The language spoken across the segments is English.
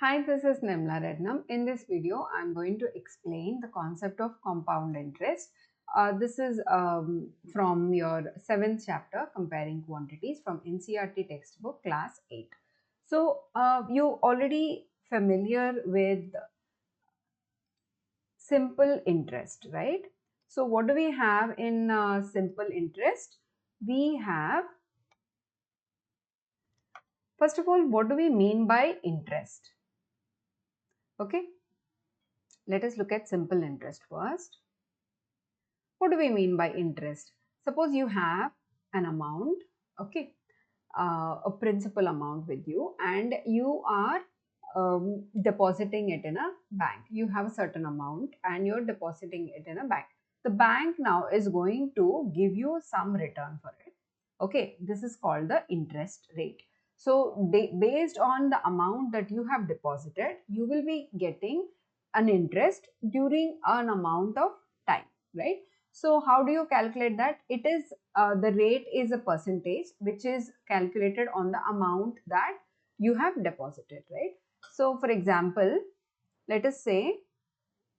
Hi, this is Nimla Rednam. In this video, I'm going to explain the concept of compound interest. This is from your 7th chapter, Comparing Quantities, from NCERT textbook, class 8. So, you already familiar with simple interest, right? So, what do we have in simple interest? We have, first of all, what do we mean by interest? Okay, let us look at simple interest first. What do we mean by interest? Suppose you have an amount, okay, a principal amount with you, and you are depositing it in a bank. You have a certain amount and you're depositing it in a bank. The bank now is going to give you some return for it. Okay, this is called the interest rate. So based on the amount that you have deposited, you will be getting an interest during an amount of time, right? So how do you calculate that? It is the rate is a percentage which is calculated on the amount that you have deposited, right? So for example, let us say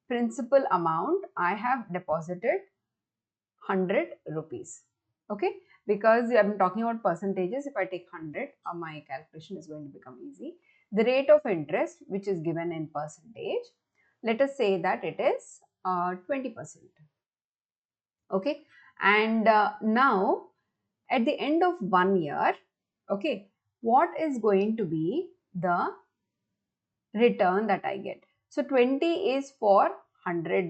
principal amount I have deposited 100 rupees. Okay, because I'm talking about percentages, if I take 100, my calculation is going to become easy. The rate of interest, which is given in percentage, let us say that it is 20%. Okay, and now at the end of 1 year, okay, what is going to be the return that I get? So 20 is for 100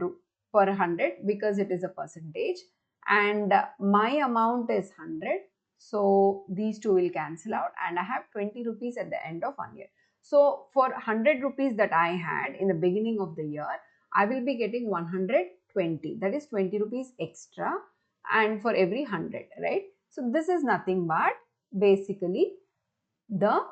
per 100 because it is a percentage, and my amount is 100. So these two will cancel out and I have 20 rupees at the end of 1 year. So for 100 rupees that I had in the beginning of the year, I will be getting 120, that is 20 rupees extra, and for every 100, right? So this is nothing but basically the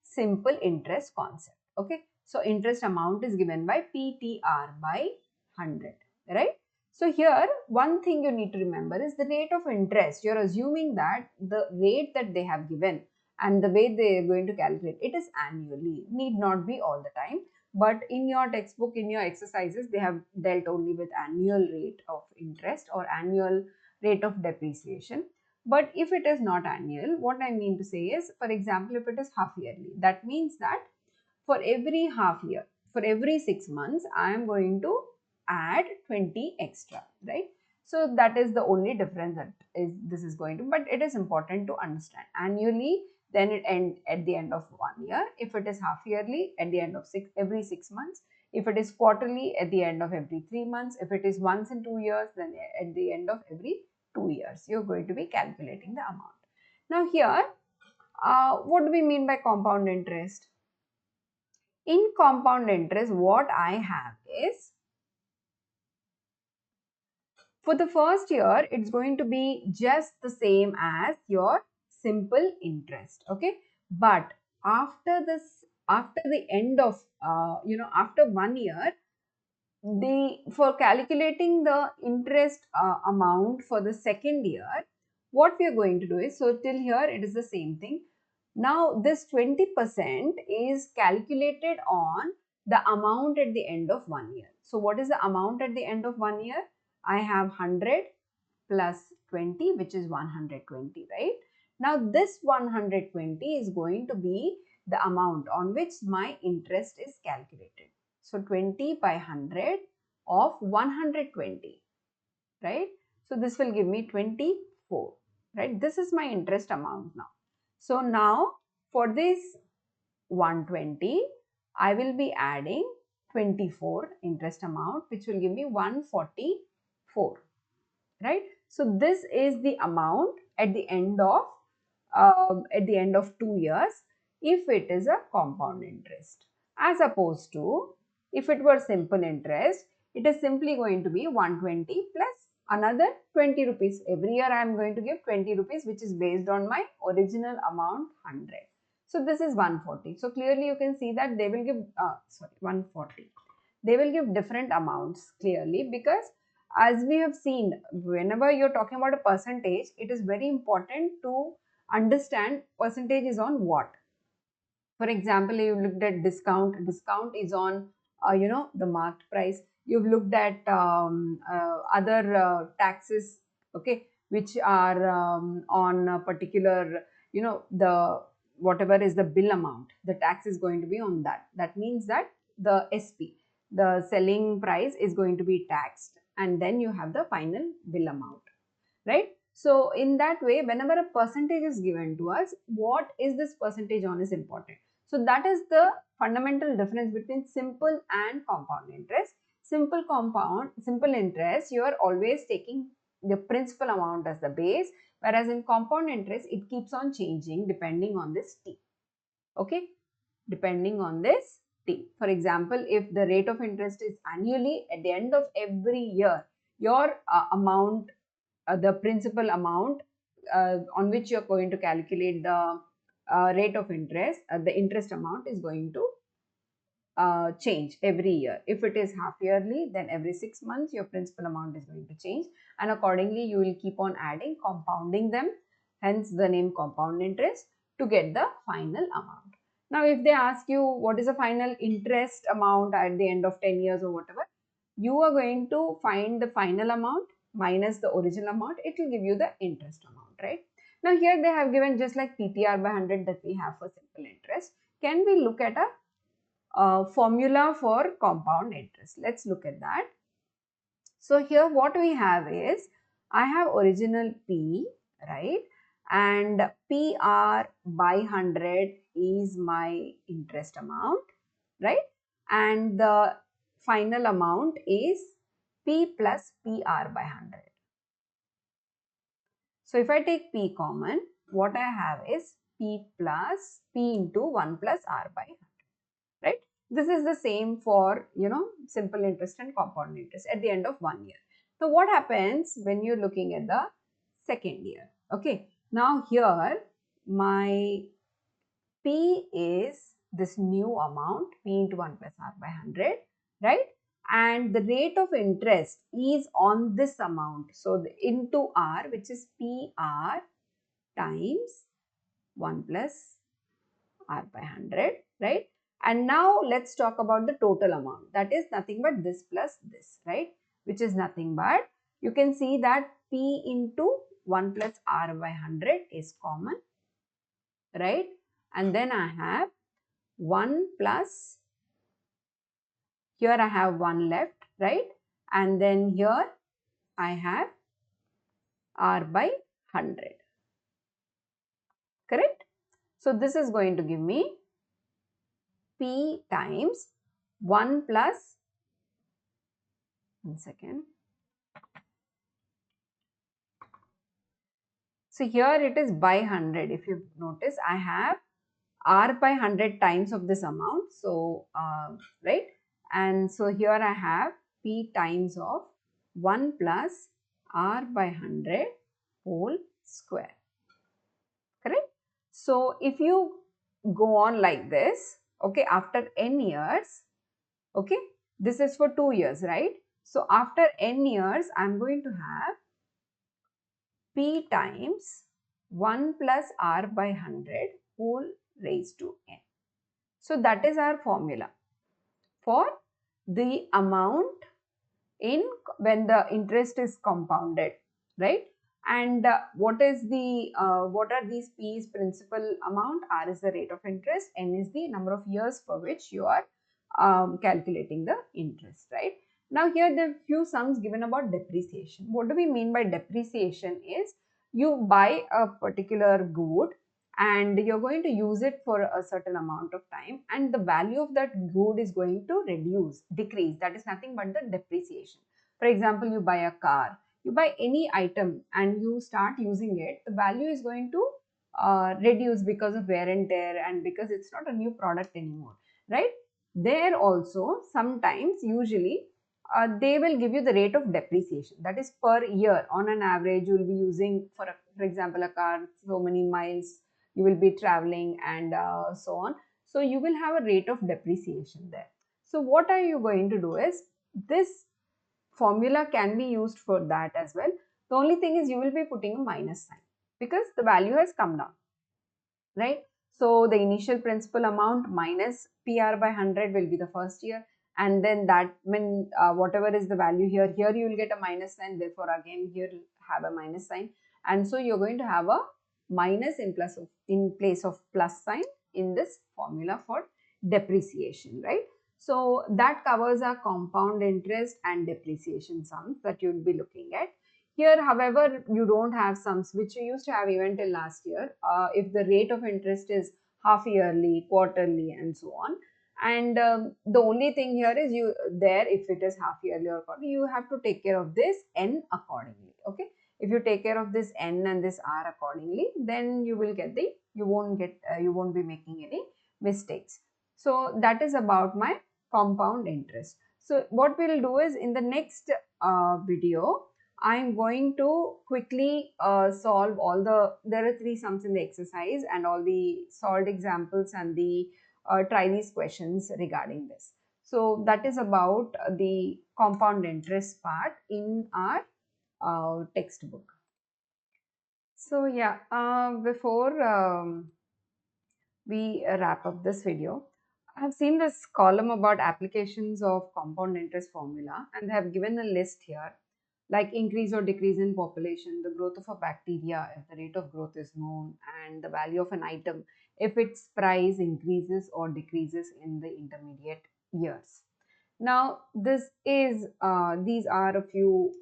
simple interest concept. Okay, so interest amount is given by PTR by 100, right? So here one thing you need to remember is the rate of interest. You're assuming that the rate that they have given and the way they are going to calculate it is annually, need not be all the time, but in your textbook, in your exercises, they have dealt only with annual rate of interest or annual rate of depreciation. But if it is not annual, what I mean to say is, for example, if it is half yearly, that means that for every half year, for every 6 months, I am going to add 20 extra, right? So that is the only difference that is this is going to, but it is important to understand. Annually, then it end at the end of 1 year. If it is half yearly, at the end of every 6 months. If it is quarterly, at the end of every 3 months. If it is once in 2 years, then at the end of every 2 years, you're going to be calculating the amount. Now here, what do we mean by compound interest? In compound interest, what I have is, for the first year, it's going to be just the same as your simple interest, okay? But after this, after the end of, after 1 year, for calculating the interest amount for the second year, what we are going to do is, so till here it is the same thing. Now this 20% is calculated on the amount at the end of 1 year. So what is the amount at the end of 1 year? I have 100 plus 20, which is 120, right? Now this 120 is going to be the amount on which my interest is calculated. So 20 by 100 of 120, right? So this will give me 24, right? This is my interest amount now. So now for this 120, I will be adding 24 interest amount, which will give me 144, right? So this is the amount at the end of 2 years if it is a compound interest, as opposed to if it were simple interest, it is simply going to be 120 plus another 20 rupees. Every year I am going to give 20 rupees, which is based on my original amount 100. So this is 140. So clearly you can see that they will give 140. They will give different amounts clearly, because as we have seen, whenever you're talking about a percentage, it is very important to understand percentage is on what. For example, you looked at discount is on the marked price. You've looked at other taxes, okay, which are on a particular, the whatever is the bill amount, the tax is going to be on that. That means that the SP, the selling price, is going to be taxed, and then you have the final bill amount, right? So in that way, whenever a percentage is given to us, what is this percentage on is important. So that is the fundamental difference between simple and compound interest. Simple interest, you are always taking the principal amount as the base, whereas in compound interest, it keeps on changing depending on this T. Okay, depending on this T. For example, if the rate of interest is annually, at the end of every year, your amount, the principal amount on which you're going to calculate the rate of interest, the interest amount is going to change every year. If it is half yearly, then every 6 months your principal amount is going to change, and accordingly you will keep on adding, compounding them, hence the name compound interest, to get the final amount. Now if they ask you what is the final interest amount at the end of 10 years or whatever, you are going to find the final amount minus the original amount. It will give you the interest amount, right? Now here they have given just like PTR by 100 that we have for simple interest. Can we look at a formula for compound interest? Let's look at that. So here what we have is, I have original P, right? And PR by 100 is my interest amount, right? And the final amount is P plus PR by 100. So if I take P common, what I have is P into 1 plus R by 100, right? This is the same for, simple interest and compound interest at the end of 1 year. So what happens when you're looking at the second year? Okay, now here my P is this new amount, P into 1 plus R by 100, right? And the rate of interest is on this amount. So into R, which is PR times 1 plus R by 100, right? And now let's talk about the total amount. That is nothing but this plus this, right? Which is nothing but, you can see that P into 1 plus R by 100 is common, right? And then I have 1 plus, here I have 1 left, right? And then here I have R by 100, correct? So this is going to give me P times 1 plus, 1 second. So here it is by 100. If you notice, I have R by 100 times of this amount. So, right. And so here I have P times of 1 plus R by 100 whole square. Correct? So if you go on like this, okay, after n years, okay, this is for 2 years, right? So after n years, I'm going to have P times 1 plus R by 100 whole raised to n. So that is our formula for the amount in when the interest is compounded, right? And what are these P's principal amount? R is the rate of interest, N is the number of years for which you are calculating the interest, right? Now here there are few sums given about depreciation. What do we mean by depreciation is, you buy a particular good and you're going to use it for a certain amount of time, and the value of that good is going to decrease. That is nothing but the depreciation. For example, you buy a car, you buy any item and you start using it, the value is going to reduce because of wear and tear and because it's not a new product anymore, right? There also sometimes, usually, they will give you the rate of depreciation, that is per year. On an average, you will be using, for example, a car, so many miles you will be traveling, and so on. So you will have a rate of depreciation there. So what are you going to do is, this formula can be used for that as well. The only thing is, you will be putting a minus sign because the value has come down, right? So the initial principal amount minus PR by 100 will be the first year, and then that when whatever is the value here, here you will get a minus sign, therefore again here you have a minus sign, and so you're going to have a minus in place of plus sign in this formula for depreciation, right? So that covers our compound interest and depreciation sums that you'll be looking at. Here, however, you don't have sums which you used to have even till last year. If the rate of interest is half yearly, quarterly, and so on. And the only thing here is if it is half yearly or quarterly, you have to take care of this n accordingly. Okay. If you take care of this n and this r accordingly, then you will get you won't be making any mistakes. So that is about my compound interest. So what we'll do is in the next video, I'm going to quickly solve there are 3 sums in the exercise and all the solved examples and try these questions regarding this. So that is about the compound interest part in our textbook. So yeah, before we wrap up this video, I have seen this column about applications of compound interest formula, and they have given a list here like increase or decrease in population, the growth of a bacteria if the rate of growth is known, and the value of an item if its price increases or decreases in the intermediate years. Now, these are a few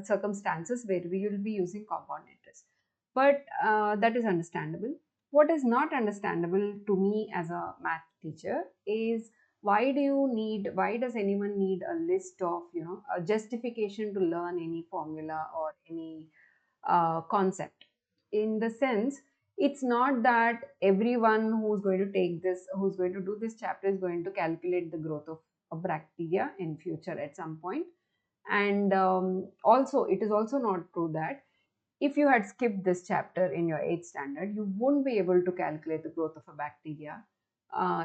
circumstances where we will be using compound interest, but that is understandable. What is not understandable to me as a math teacher is why does anyone need a list of a justification to learn any formula or any concept? In the sense, it's not that everyone who's going to do this chapter is going to calculate the growth of a bacteria in future at some point. And also it is also not true that if you had skipped this chapter in your 8th standard, you wouldn't be able to calculate the growth of a bacteria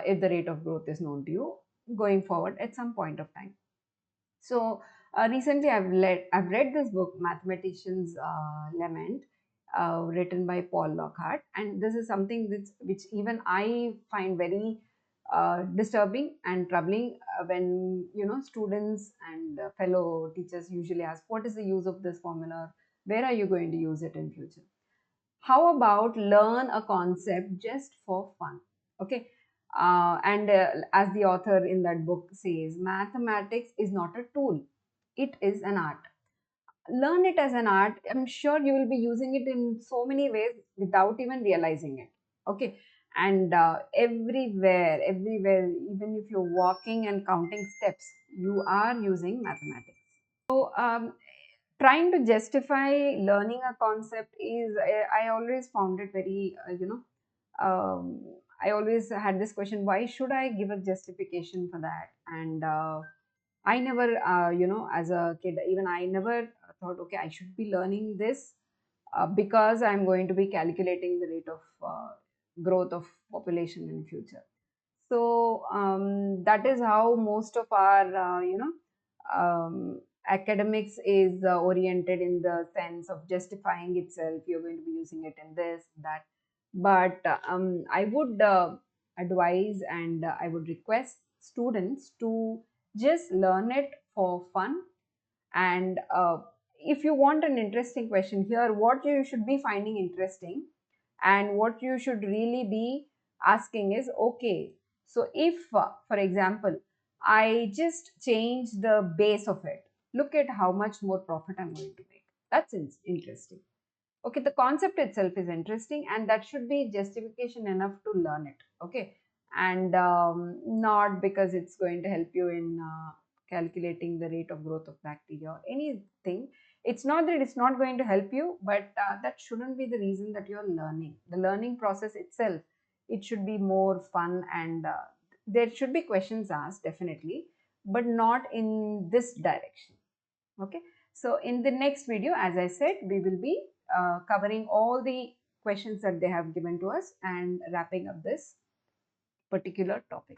if the rate of growth is known to you going forward at some point of time. So recently I've read this book, Mathematician's Lament, written by Paul Lockhart, and this is something which even I find very disturbing and troubling when students and fellow teachers usually ask, what is the use of this formula? Where are you going to use it in future? How about learn a concept just for fun? Okay. And as the author in that book says, mathematics is not a tool, it is an art. Learn it as an art. I'm sure you will be using it in so many ways without even realizing it. Okay. And everywhere, even if you're walking and counting steps, you are using mathematics. So, trying to justify learning a concept is, I always found it very, I always had this question, why should I give a justification for that? And I never, as a kid, even I never thought, okay, I should be learning this because I'm going to be calculating the rate of growth of population in future. So that is how most of our, academics is oriented, in the sense of justifying itself. You're going to be using it in this, that. But I would advise and I would request students to just learn it for fun. And if you want an interesting question here, what you should be finding interesting and what you should really be asking is, okay, so if for example I just change the base of it, look at how much more profit I'm going to make. That's interesting. Okay, the concept itself is interesting, and that should be justification enough to learn it. Okay, and not because it's going to help you in calculating the rate of growth of bacteria or anything. It's not that it's not going to help you, but that shouldn't be the reason that you're learning. The learning process itself, it should be more fun, and there should be questions asked, definitely, but not in this direction. Okay, so in the next video, as I said, we will be covering all the questions that they have given to us and wrapping up this particular topic.